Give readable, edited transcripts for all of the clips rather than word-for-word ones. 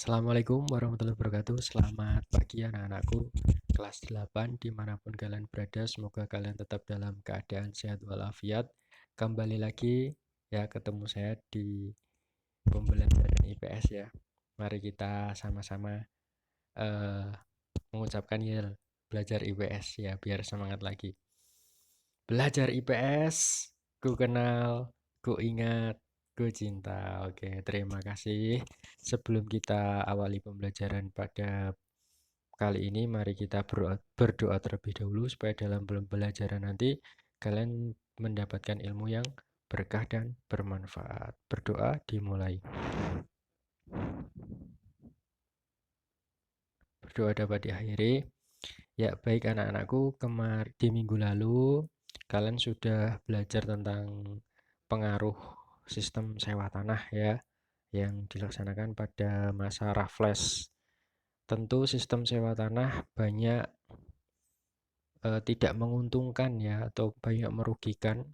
Assalamualaikum warahmatullahi wabarakatuh. Selamat pagi anak-anakku kelas 8 dimanapun kalian berada. Semoga kalian tetap dalam keadaan sehat walafiat. Kembali lagi ya ketemu saya di pembelajaran IPS ya. Mari kita sama-sama eh, mengucapkan yel belajar IPS ya biar semangat lagi. Belajar IPS, ku kenal, ku ingat, ku cinta. Oke, terima kasih. Sebelum kita awali pembelajaran pada kali ini, mari kita berdoa terlebih dahulu supaya dalam pembelajaran nanti kalian mendapatkan ilmu yang berkah dan bermanfaat. Berdoa dimulai. Berdoa dapat diakhiri. Ya, baik anak-anakku, di minggu lalu kalian sudah belajar tentang pengaruh sistem sewa tanah ya yang dilaksanakan pada masa Raffles. Tentu sistem sewa tanah banyak tidak menguntungkan ya atau banyak merugikan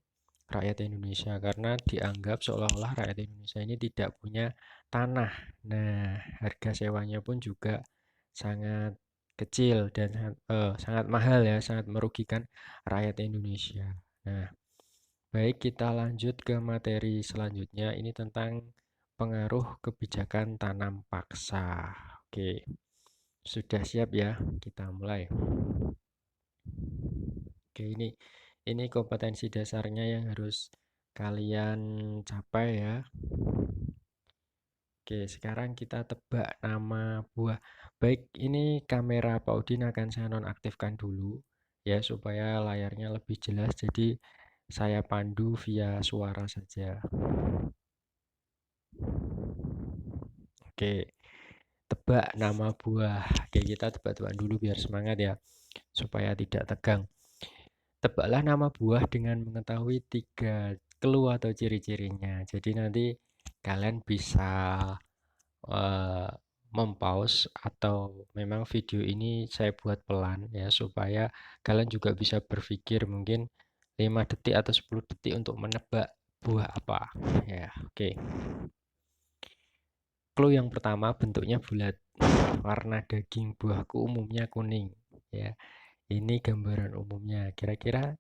rakyat Indonesia karena dianggap seolah-olah rakyat Indonesia ini tidak punya tanah. Nah, harga sewanya pun juga sangat kecil dan sangat mahal ya, sangat merugikan rakyat Indonesia. Nah, baik kita lanjut ke materi selanjutnya. Ini tentang pengaruh kebijakan tanam paksa. Oke, sudah siap ya? Kita mulai. Oke, ini kompetensi dasarnya yang harus kalian capai ya. Oke, sekarang kita tebak nama buah. Baik, ini kamera Pak Udin akan saya nonaktifkan dulu ya supaya layarnya lebih jelas. Jadi saya pandu via suara saja. Oke, tebak nama buah. Oke, kita tebak-tebak dulu biar semangat ya, supaya tidak tegang. Tebaklah nama buah dengan mengetahui 3 clue atau ciri-cirinya. Jadi nanti kalian bisa eh, mempause atau memang video ini saya buat pelan ya supaya kalian juga bisa berpikir mungkin 5 detik atau 10 detik untuk menebak buah apa. Ya, oke. Clue yang pertama bentuknya bulat. Warna daging buahku umumnya kuning. Ya, ini gambaran umumnya. Kira-kira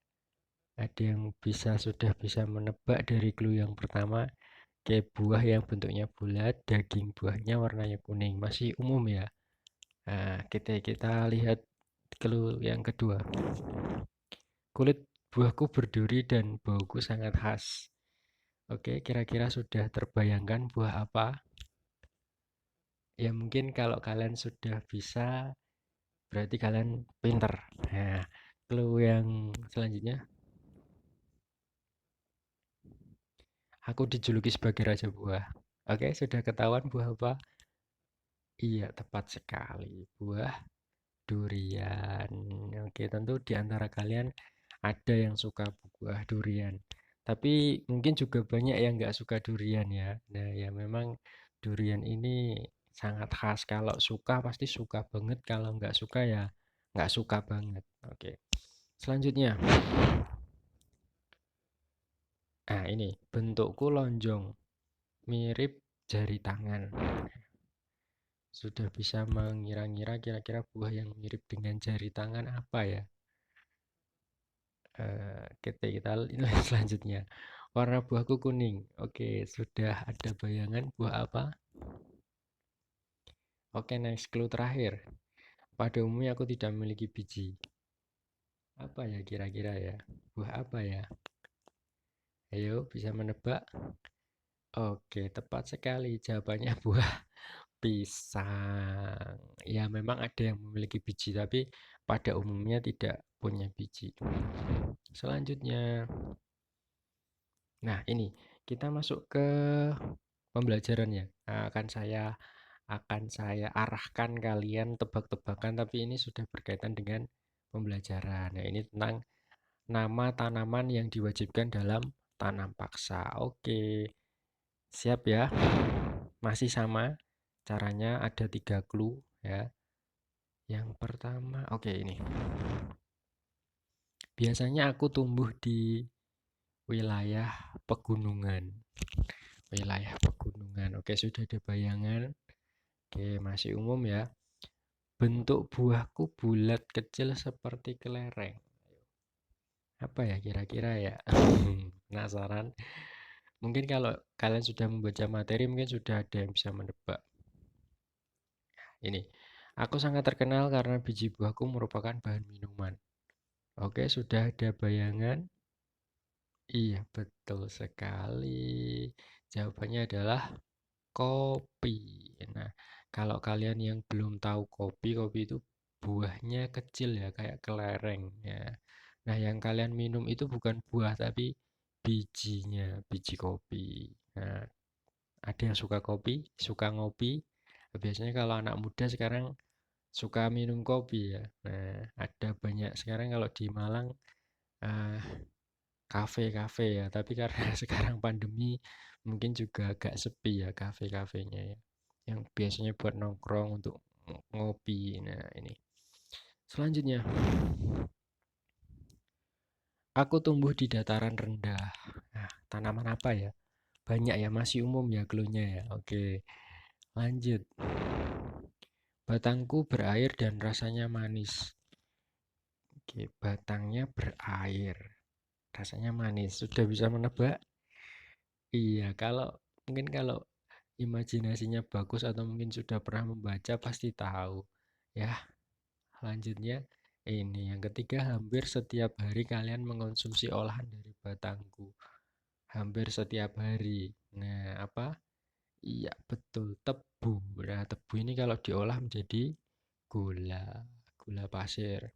ada yang sudah bisa menebak dari clue yang pertama, kayak buah yang bentuknya bulat, daging buahnya warnanya kuning. Masih umum ya. Nah, kita lihat clue yang kedua. Kulit buahku berduri dan bauku sangat khas. Oke, kira-kira sudah terbayangkan buah apa? Ya mungkin kalau kalian sudah bisa, berarti kalian pinter. Nah, clue yang selanjutnya, aku dijuluki sebagai raja buah. Oke, sudah ketahuan buah apa? Iya, tepat sekali. Buah durian. Oke, tentu di antara kalian ada yang suka buah durian. Tapi mungkin juga banyak yang nggak suka durian ya. Nah, ya memang durian ini sangat khas. Kalau suka pasti suka banget. Kalau nggak suka ya nggak suka banget. Oke. Selanjutnya, nah ini bentukku lonjong, mirip jari tangan. Sudah bisa mengira-ngira kira-kira buah yang mirip dengan jari tangan apa ya? Kita lihat selanjutnya. Warna buahku kuning. Oke, sudah ada bayangan buah apa? Oke, next clue terakhir. Pada umumnya aku tidak memiliki biji. Apa ya kira-kira ya? Buah apa ya? Ayo, bisa menebak? Oke, tepat sekali. Jawabannya buah pisang. Ya, memang ada yang memiliki biji, tapi pada umumnya tidak punya biji. Selanjutnya, nah ini kita masuk ke pembelajarannya. Nah, akan saya arahkan kalian tebak-tebakan, tapi ini sudah berkaitan dengan pembelajaran. Nah, ini tentang nama tanaman yang diwajibkan dalam tanam paksa. Oke, siap ya? Masih sama caranya, ada 3 clue ya. Yang pertama, oke ini. Biasanya aku tumbuh di wilayah pegunungan. Wilayah pegunungan. Oke, sudah ada bayangan. Oke, masih umum ya. Bentuk buahku bulat kecil seperti kelereng. Apa ya kira-kira ya? Penasaran? Mungkin kalau kalian sudah membaca materi, mungkin sudah ada yang bisa menebak. Ini, aku sangat terkenal karena biji buahku merupakan bahan minuman. Oke, sudah ada bayangan? Iya, betul sekali. Jawabannya adalah kopi. Nah, kalau kalian yang belum tahu kopi, kopi itu buahnya kecil ya, kayak kelereng ya. Nah, yang kalian minum itu bukan buah, tapi bijinya, biji kopi. Nah, ada yang suka kopi, suka ngopi. Biasanya kalau anak muda sekarang suka minum kopi ya. Nah, ada banyak sekarang kalau di Malang eh, kafe-kafe ya. Tapi karena sekarang pandemi mungkin juga agak sepi ya kafe-kafenya ya. Yang biasanya buat nongkrong untuk ngopi. Nah, ini. Selanjutnya, aku tumbuh di dataran rendah. Nah, tanaman apa ya? Banyak ya, masih umum ya clue-nya ya. Oke, lanjut. Batangku berair dan rasanya manis. Oke, batangnya berair, rasanya manis. Sudah bisa menebak? Iya, mungkin kalau imajinasinya bagus atau mungkin sudah pernah membaca pasti tahu. Ya, lanjutnya ini yang ketiga, hampir setiap hari kalian mengonsumsi olahan dari batangku. Hampir setiap hari. Nah, apa? Iya, betul, tebu. Nah, tebu ini kalau diolah menjadi gula, gula pasir.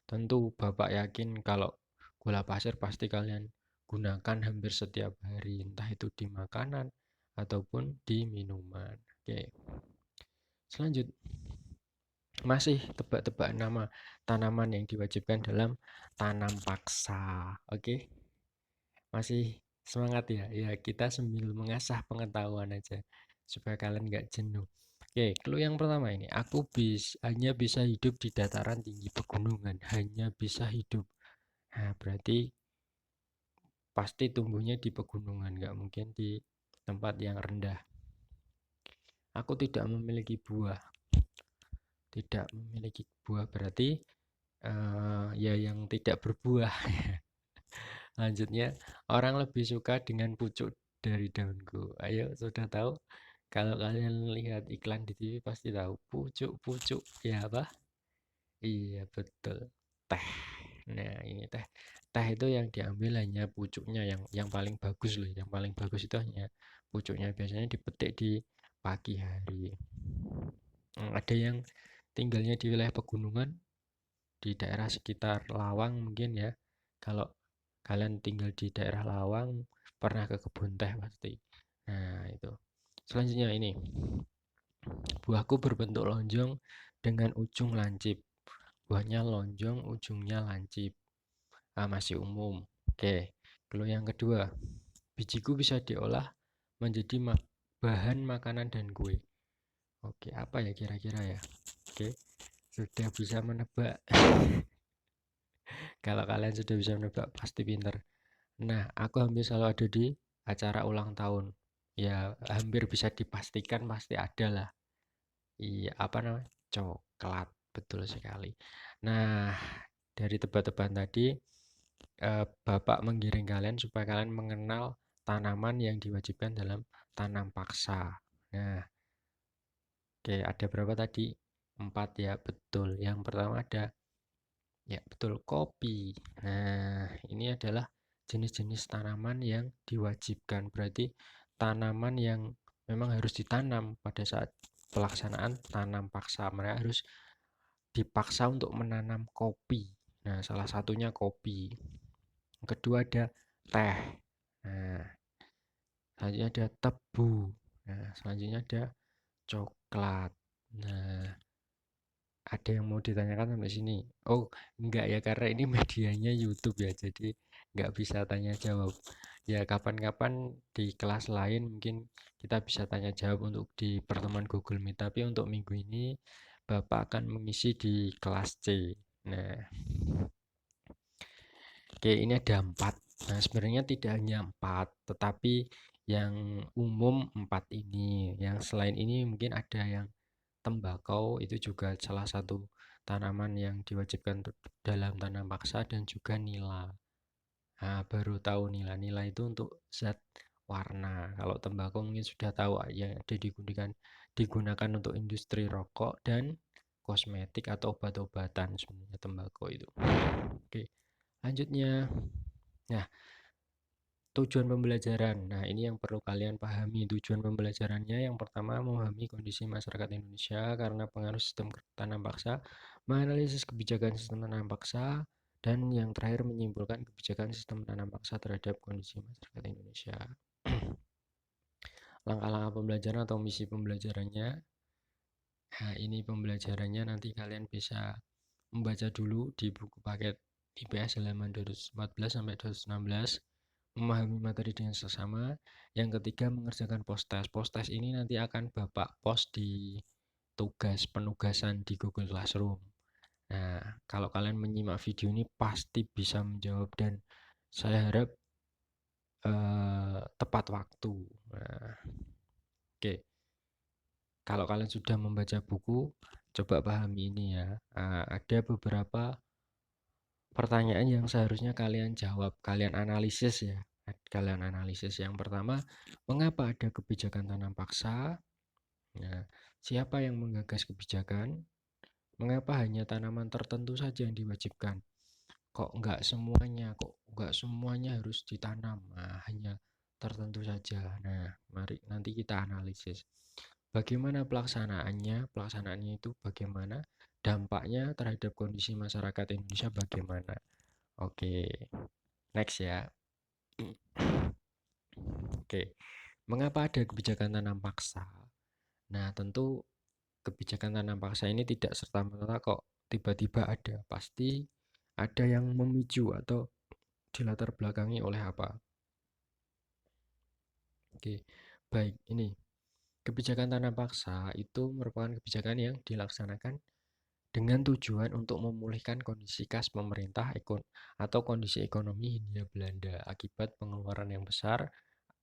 Tentu Bapak yakin kalau gula pasir pasti kalian gunakan hampir setiap hari, entah itu di makanan ataupun di minuman. Oke, selanjut. Masih tebak-tebak nama tanaman yang diwajibkan dalam tanam paksa. Oke, masih semangat ya? Ya, kita sambil mengasah pengetahuan aja supaya kalian nggak jenuh. Oke, clue yang pertama ini, aku hanya bisa hidup di dataran tinggi pegunungan, hanya bisa hidup. Nah, berarti pasti tumbuhnya di pegunungan, nggak mungkin di tempat yang rendah. Aku tidak memiliki buah. Tidak memiliki buah berarti ya yang tidak berbuah. Lanjutnya, orang lebih suka dengan pucuk dari daunku. Ayo, sudah tahu? Kalau kalian lihat iklan di TV pasti tahu pucuk-pucuk ya apa? Iya, betul. Teh. Nah, ini teh. Teh itu yang diambil hanya pucuknya yang paling bagus loh. Yang paling bagus itu hanya pucuknya. Biasanya dipetik di pagi hari. Ada yang tinggalnya di wilayah pegunungan, di daerah sekitar Lawang mungkin ya. Kalau kalian tinggal di daerah Lawang, pernah ke kebun teh pasti. Nah, itu. Selanjutnya ini, buahku berbentuk lonjong dengan ujung lancip. Buahnya lonjong, ujungnya lancip. Masih umum. Oke, kalau yang kedua, bijiku bisa diolah menjadi bahan makanan dan kue. Oke, apa ya kira-kira ya? Oke, sudah bisa menebak. Kalau kalian sudah bisa menebak, pasti pinter. Nah, aku hampir selalu ada di acara ulang tahun. Ya, hampir bisa dipastikan pasti ada lah. Iya, apa namanya? Coklat, betul sekali. Nah, dari tebak-tebakan tadi, Bapak menggiring kalian supaya kalian mengenal tanaman yang diwajibkan dalam tanam paksa. Nah, oke, ada berapa tadi? 4 ya, betul. Yang pertama ada, ya betul, kopi. Nah, ini adalah jenis-jenis tanaman yang diwajibkan. Berarti tanaman yang memang harus ditanam pada saat pelaksanaan tanam paksa. Mereka harus dipaksa untuk menanam kopi. Nah, salah satunya kopi. Yang kedua ada teh. Nah, selanjutnya ada tebu. Nah, selanjutnya ada coklat. Nah, ada yang mau ditanyakan sampai sini? Oh, enggak ya, karena ini medianya YouTube ya, jadi enggak bisa tanya jawab. Ya, kapan-kapan di kelas lain mungkin kita bisa tanya jawab untuk di pertemuan Google Meet. Tapi untuk minggu ini, Bapak akan mengisi di kelas C. Nah, oke, ini ada 4. Nah, sebenarnya tidak hanya 4, tetapi yang umum 4 ini. Yang selain ini mungkin ada yang tembakau itu juga salah satu tanaman yang diwajibkan dalam tanam paksa, dan juga nila. Nah, baru tahu nila. Nila itu untuk zat warna. Kalau tembakau mungkin sudah tahu ya, ada digunakan untuk industri rokok dan kosmetik atau obat-obatan sebenarnya tembakau itu. Oke, lanjutnya. Nah, tujuan pembelajaran. Nah, ini yang perlu kalian pahami. Tujuan pembelajarannya yang pertama memahami kondisi masyarakat Indonesia karena pengaruh sistem tanam paksa, menganalisis kebijakan sistem tanam paksa, dan yang terakhir menyimpulkan kebijakan sistem tanam paksa terhadap kondisi masyarakat Indonesia. Langkah-langkah pembelajaran atau misi pembelajarannya. Nah, ini pembelajarannya nanti kalian bisa membaca dulu di buku paket IPS halaman 214 sampai 216. Memahami materi dengan sesama. Yang ketiga, mengerjakan post-test. Post-test ini nanti akan Bapak post di tugas penugasan di Google Classroom. Nah, kalau kalian menyimak video ini pasti bisa menjawab, dan saya harap tepat waktu. Nah, oke. Kalau kalian sudah membaca buku, coba pahami ini ya. Ada beberapa pertanyaan yang seharusnya kalian jawab, kalian analisis ya. Kalian analisis. Yang pertama, mengapa ada kebijakan tanam paksa? Nah, siapa yang menggagas kebijakan? Mengapa hanya tanaman tertentu saja yang diwajibkan? Kok enggak semuanya? Kok enggak semuanya harus ditanam? Nah, hanya tertentu saja. Nah, mari nanti kita analisis. Bagaimana pelaksanaannya? Pelaksanaannya itu bagaimana? Dampaknya terhadap kondisi masyarakat Indonesia bagaimana? Oke, next ya. Oke, mengapa ada kebijakan tanam paksa? Nah, tentu kebijakan tanam paksa ini tidak serta-merta kok tiba-tiba ada. Pasti ada yang memicu atau dilatar belakangi oleh apa. Oke, baik. Ini kebijakan tanam paksa itu merupakan kebijakan yang dilaksanakan dengan tujuan untuk memulihkan kondisi kas pemerintah atau kondisi ekonomi Hindia Belanda akibat pengeluaran yang besar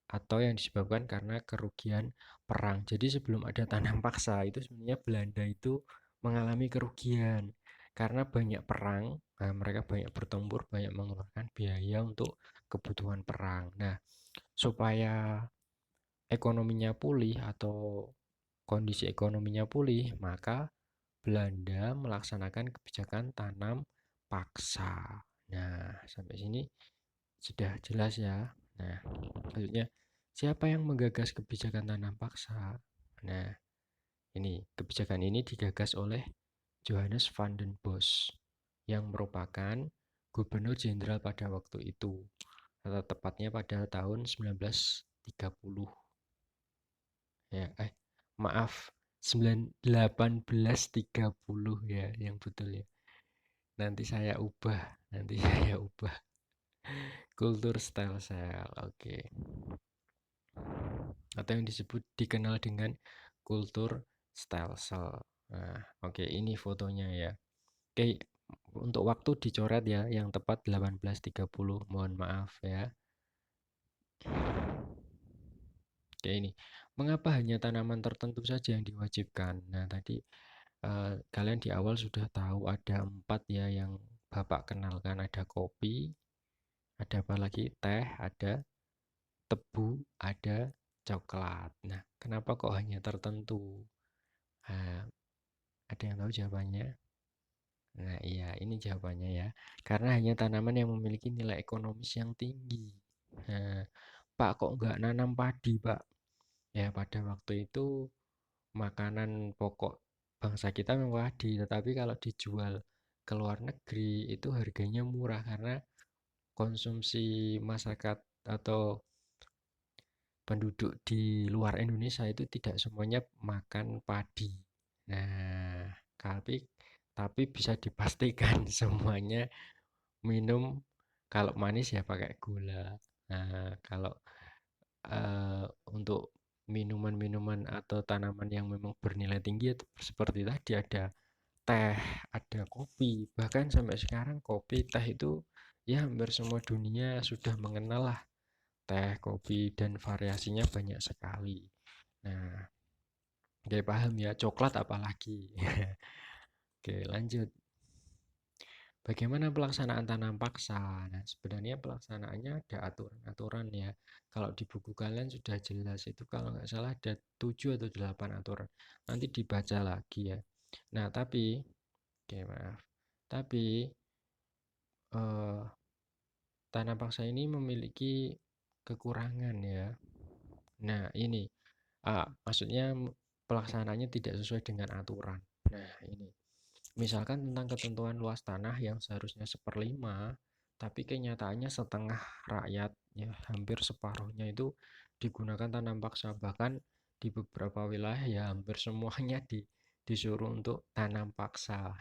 atau yang disebabkan karena kerugian perang. Jadi sebelum ada tanam paksa itu sebenarnya Belanda itu mengalami kerugian karena banyak perang. Nah, mereka banyak bertempur, banyak mengeluarkan biaya untuk kebutuhan perang. Nah, supaya ekonominya pulih atau kondisi ekonominya pulih, maka Belanda melaksanakan kebijakan tanam paksa. Nah, sampai sini sudah jelas ya. Nah, selanjutnya, siapa yang menggagas kebijakan tanam paksa? Nah, ini kebijakan ini digagas oleh Johannes van den Bos yang merupakan gubernur jenderal pada waktu itu, atau tepatnya pada tahun 1930. Ya, maaf, 1830 ya, yang betul ya. Nanti saya ubah, nanti saya ubah. Kultur style cell, oke. Atau yang disebut dikenal dengan kultur stem cell. Nah, oke, ini fotonya ya. Oke, untuk waktu dicoret ya, yang tepat 1830. Mohon maaf ya. Oke, ini. Mengapa hanya tanaman tertentu saja yang diwajibkan? Nah, tadi kalian di awal sudah tahu ada 4 ya yang Bapak kenalkan. Ada kopi, ada apa lagi? Teh, ada tebu, ada coklat. Nah, kenapa kok hanya tertentu? Nah, ada yang tahu jawabannya? Nah, iya, ini jawabannya ya. Karena hanya tanaman yang memiliki nilai ekonomis yang tinggi. Nah, Pak, kok nggak nanam padi, Pak? Ya, pada waktu itu makanan pokok bangsa kita memang padi, tetapi kalau dijual ke luar negeri itu harganya murah karena konsumsi masyarakat atau penduduk di luar Indonesia itu tidak semuanya makan padi. Nah, tapi bisa dipastikan semuanya minum, kalau manis ya pakai gula. Nah, kalau untuk minuman-minuman atau tanaman yang memang bernilai tinggi itu seperti tadi ada teh, ada kopi. Bahkan sampai sekarang kopi, teh itu ya hampir semua dunia sudah mengenal lah teh, kopi, dan variasinya banyak sekali. Nah, Oke, paham ya, coklat apalagi. Oke, lanjut. Bagaimana pelaksanaan tanam paksa? Nah, sebenarnya pelaksanaannya ada aturan-aturan ya. Kalau di buku kalian sudah jelas itu, kalau nggak salah ada 7 atau 8 aturan. Nanti dibaca lagi ya. Nah, tapi, oke maaf. Tapi eh, tanam paksa ini memiliki kekurangan ya. Nah, ini maksudnya pelaksanaannya tidak sesuai dengan aturan. Nah, ini. Misalkan tentang ketentuan luas tanah yang seharusnya seperlima, tapi kenyataannya setengah rakyat, ya hampir separuhnya itu digunakan tanam paksa. Bahkan di beberapa wilayah ya hampir semuanya disuruh untuk tanam paksa.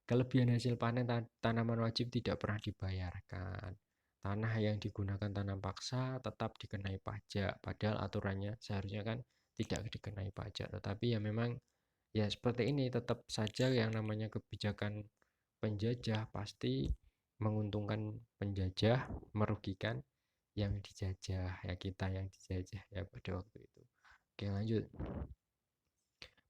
Kelebihan hasil panen tanaman wajib tidak pernah dibayarkan. Tanah yang digunakan tanam paksa tetap dikenai pajak, padahal aturannya seharusnya kan tidak dikenai pajak. Tetapi ya memang ya seperti ini, tetap saja yang namanya kebijakan penjajah pasti menguntungkan penjajah, merugikan yang dijajah, ya kita yang dijajah ya pada waktu itu. Oke, lanjut.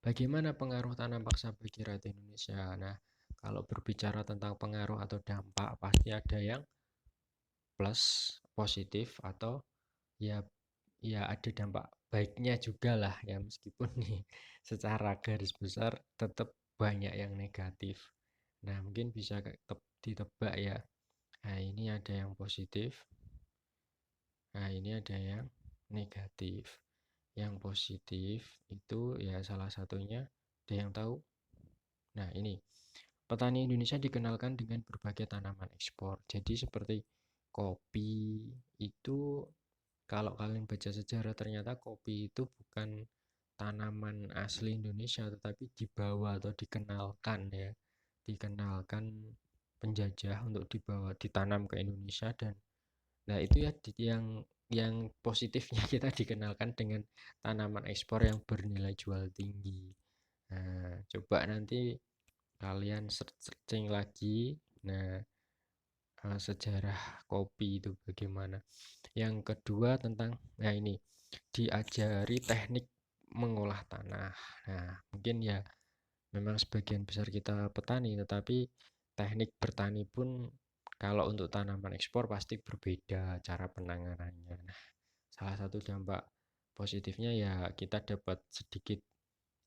Bagaimana pengaruh tanam paksa bagi rakyat Indonesia? Nah, kalau berbicara tentang pengaruh atau dampak pasti ada yang plus positif atau ya ya ada dampak baiknya juga lah ya, meskipun nih secara garis besar tetap banyak yang negatif. Nah, mungkin bisa ditebak ya. Nah, ini ada yang positif. Nah, ini ada yang negatif. Yang positif itu ya salah satunya ada yang tahu. Nah, ini petani Indonesia dikenalkan dengan berbagai tanaman ekspor. Jadi seperti kopi itu, kalau kalian baca sejarah ternyata kopi itu bukan tanaman asli Indonesia tetapi dibawa atau dikenalkan ya. Dikenalkan penjajah untuk dibawa ditanam ke Indonesia. Dan nah itu ya yang positifnya kita dikenalkan dengan tanaman ekspor yang bernilai jual tinggi. Nah, coba nanti kalian searching lagi. Nah, sejarah kopi itu bagaimana. Yang kedua tentang, nah ini, diajari teknik mengolah tanah. Nah, mungkin ya memang sebagian besar kita petani, tetapi teknik bertani pun kalau untuk tanaman ekspor pasti berbeda cara penanganannya. Nah, salah satu dampak positifnya ya kita dapat sedikit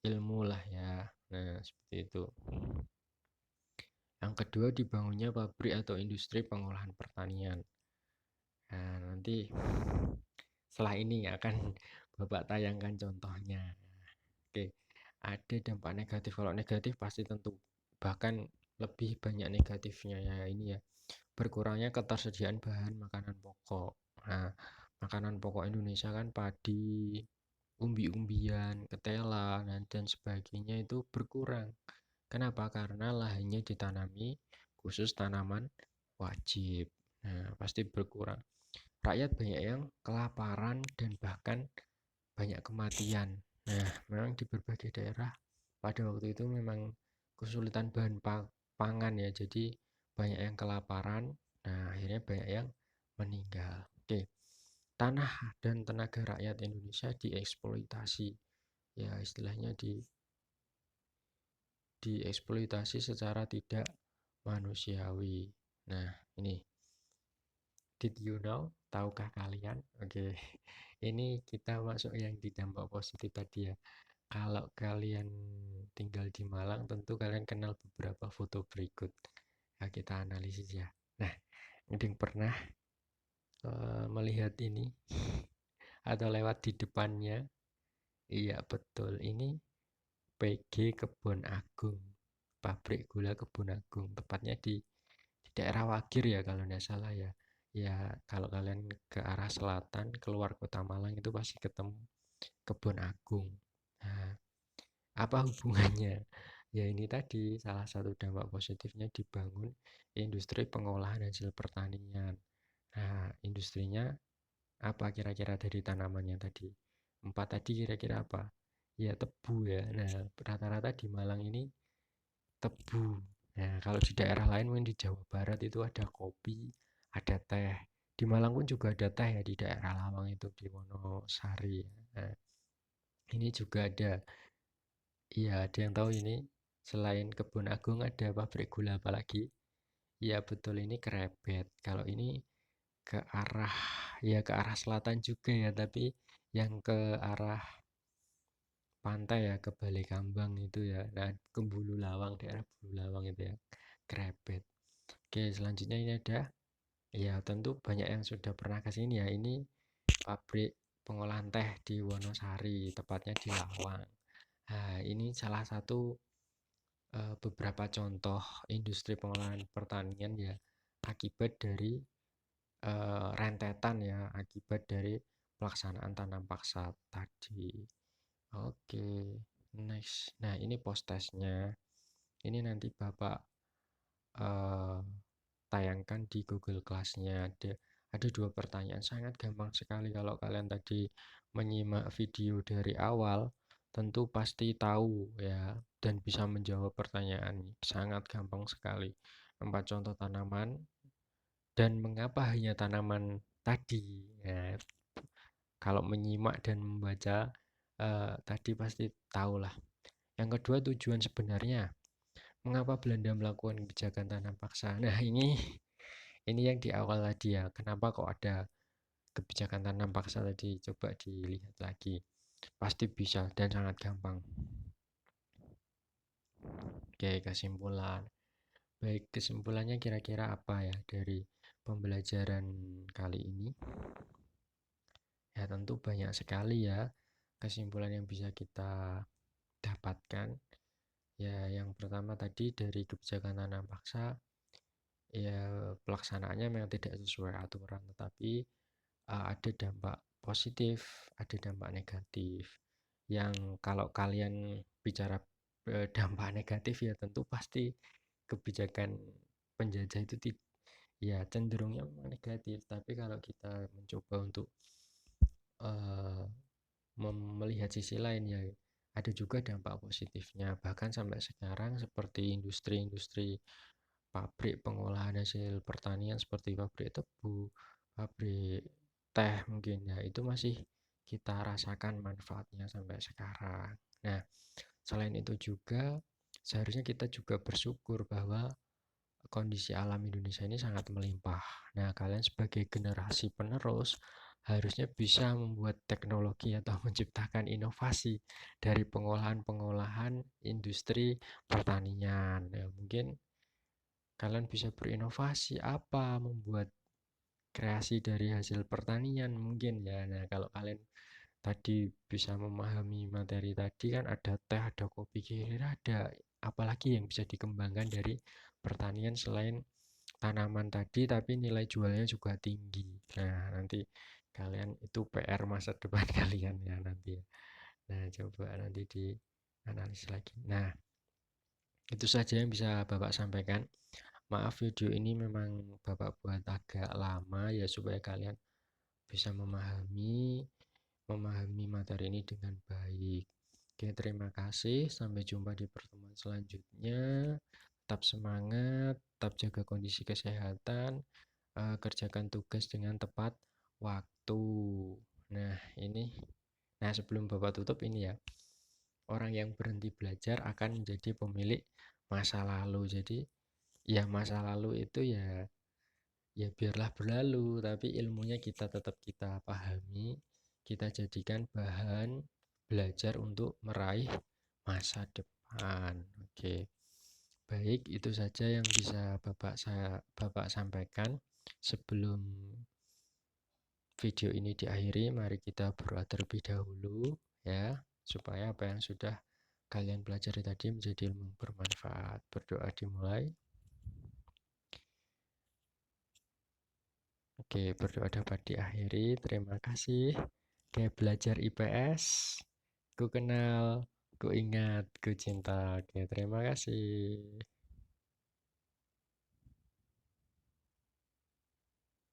ilmu lah ya. Nah, seperti itu. Yang kedua, dibangunnya pabrik atau industri pengolahan pertanian. Nah, nanti setelah ini akan Bapak tayangkan contohnya. Oke, ada dampak negatif. Kalau negatif pasti tentu bahkan lebih banyak negatifnya ya ini ya. Berkurangnya ketersediaan bahan makanan pokok. Nah, makanan pokok Indonesia kan padi, umbi-umbian, ketela, dan sebagainya itu berkurang. Kenapa? Karena lahannya ditanami khusus tanaman wajib. Nah, pasti berkurang. Rakyat banyak yang kelaparan dan bahkan banyak kematian. Nah, memang di berbagai daerah pada waktu itu memang kesulitan bahan pangan ya, jadi banyak yang kelaparan. Nah, akhirnya banyak yang meninggal. Oke, tanah dan tenaga rakyat Indonesia dieksploitasi. Ya, istilahnya dieksploitasi secara tidak manusiawi. Nah, ini did you know? Tahukah kalian? Oke, ini kita masuk yang di dampak positif tadi ya. Kalau kalian tinggal di Malang, tentu kalian kenal beberapa foto berikut. Ya, kita analisis ya. Nah, ada yang pernah melihat ini atau lewat di depannya? Iya, betul. Ini PG Kebon Agung, pabrik gula Kebon Agung. Tepatnya di daerah Wagir ya kalau tidak salah ya. Ya, kalau kalian ke arah selatan, keluar kota Malang itu pasti ketemu Kebon Agung. Nah, apa hubungannya? Ya ini tadi salah satu dampak positifnya dibangun industri pengolahan hasil pertanian. Nah, industrinya apa kira-kira dari tanamannya tadi? Empat tadi kira-kira apa? Ya tebu ya. Nah, rata-rata di Malang ini tebu. Nah, kalau di daerah lain mungkin di Jawa Barat itu ada kopi, ada teh. Di Malang pun juga ada teh ya, di daerah Lawang itu di Wonosari. Nah, ini juga ada. Iya, ada yang tahu ini? Selain Kebun Agung ada pabrik gula apa lagi? Iya betul, ini Krebet. Kalau ini ke arah, ya ke arah selatan juga ya, tapi yang ke arah pantai ya, ke Balai Kambang itu ya. Nah, ke Bulu Lawang, daerah Bulu Lawang itu ya, Krebet. Oke, selanjutnya ini ada, ya tentu banyak yang sudah pernah ke sini ya. Ini pabrik pengolahan teh di Wonosari, tepatnya di Lawang. Nah, ini salah satu beberapa contoh industri pengolahan pertanian ya, akibat dari rentetan ya, akibat dari pelaksanaan tanam paksa tadi. Oke, next. Nah, ini post testnya. Ini nanti Bapak eh, tayangkan di Google Class-nya. Ada dua pertanyaan, sangat gampang sekali kalau kalian tadi menyimak video dari awal, tentu pasti tahu ya dan bisa menjawab pertanyaan. Sangat gampang sekali. 4 contoh tanaman dan mengapa hanya tanaman tadi. Ya, kalau menyimak dan membaca tadi pasti tahulah. Yang kedua, tujuan sebenarnya. Mengapa Belanda melakukan kebijakan tanam paksa? Nah, ini yang di awal tadi ya. Kenapa kok ada kebijakan tanam paksa tadi? Coba dilihat lagi. Pasti bisa dan sangat gampang. Oke, kesimpulan. Baik, kesimpulannya kira-kira apa ya dari pembelajaran kali ini? Ya, tentu banyak sekali ya kesimpulan yang bisa kita dapatkan. Ya, yang pertama tadi dari kebijakan tanam paksa, ya pelaksanaannya memang tidak sesuai aturan, tetapi ada dampak positif, ada dampak negatif. Yang kalau kalian bicara dampak negatif ya tentu pasti kebijakan penjajah itu ya cenderungnya memang negatif. Tapi kalau kita mencoba untuk eh, melihat sisi lain ya ada juga dampak positifnya. Bahkan sampai sekarang seperti industri-industri pabrik pengolahan hasil pertanian seperti pabrik tebu, pabrik teh mungkin ya itu masih kita rasakan manfaatnya sampai sekarang. Nah, selain itu juga seharusnya kita juga bersyukur bahwa kondisi alam Indonesia ini sangat melimpah. Nah, kalian sebagai generasi penerus harusnya bisa membuat teknologi atau menciptakan inovasi dari pengolahan-pengolahan industri pertanian. Ya, mungkin kalian bisa berinovasi apa, membuat kreasi dari hasil pertanian mungkin ya. Nah, kalau kalian tadi bisa memahami materi tadi kan ada teh, ada kopi, kira-kira ada apalagi yang bisa dikembangkan dari pertanian selain tanaman tadi tapi nilai jualnya juga tinggi. Nah, nanti kalian itu PR masa depan kalian ya nanti ya. Nah, coba nanti dianalisis lagi. Nah, itu saja yang bisa Bapak sampaikan. Maaf video ini memang Bapak buat agak lama ya supaya kalian bisa memahami materi ini dengan baik. Oke, terima kasih. Sampai jumpa di pertemuan selanjutnya. Tetap semangat, tetap jaga kondisi kesehatan, kerjakan tugas dengan tepat waktu. Nah, ini. Nah, sebelum Bapak tutup ini ya. Orang yang berhenti belajar akan menjadi pemilik masa lalu. Jadi, ya masa lalu itu ya biarlah berlalu, tapi ilmunya kita pahami, kita jadikan bahan belajar untuk meraih masa depan. Oke. Baik, itu saja yang bisa Bapak sampaikan. Sebelum video ini diakhiri, mari kita berdoa terlebih dahulu ya, supaya apa yang sudah kalian pelajari tadi menjadi ilmu bermanfaat. Berdoa dimulai. Oke, berdoa dapat diakhiri. Terima kasih. Oke, belajar IPS. Ku kenal, ku ingat, ku cinta. Oke, terima kasih.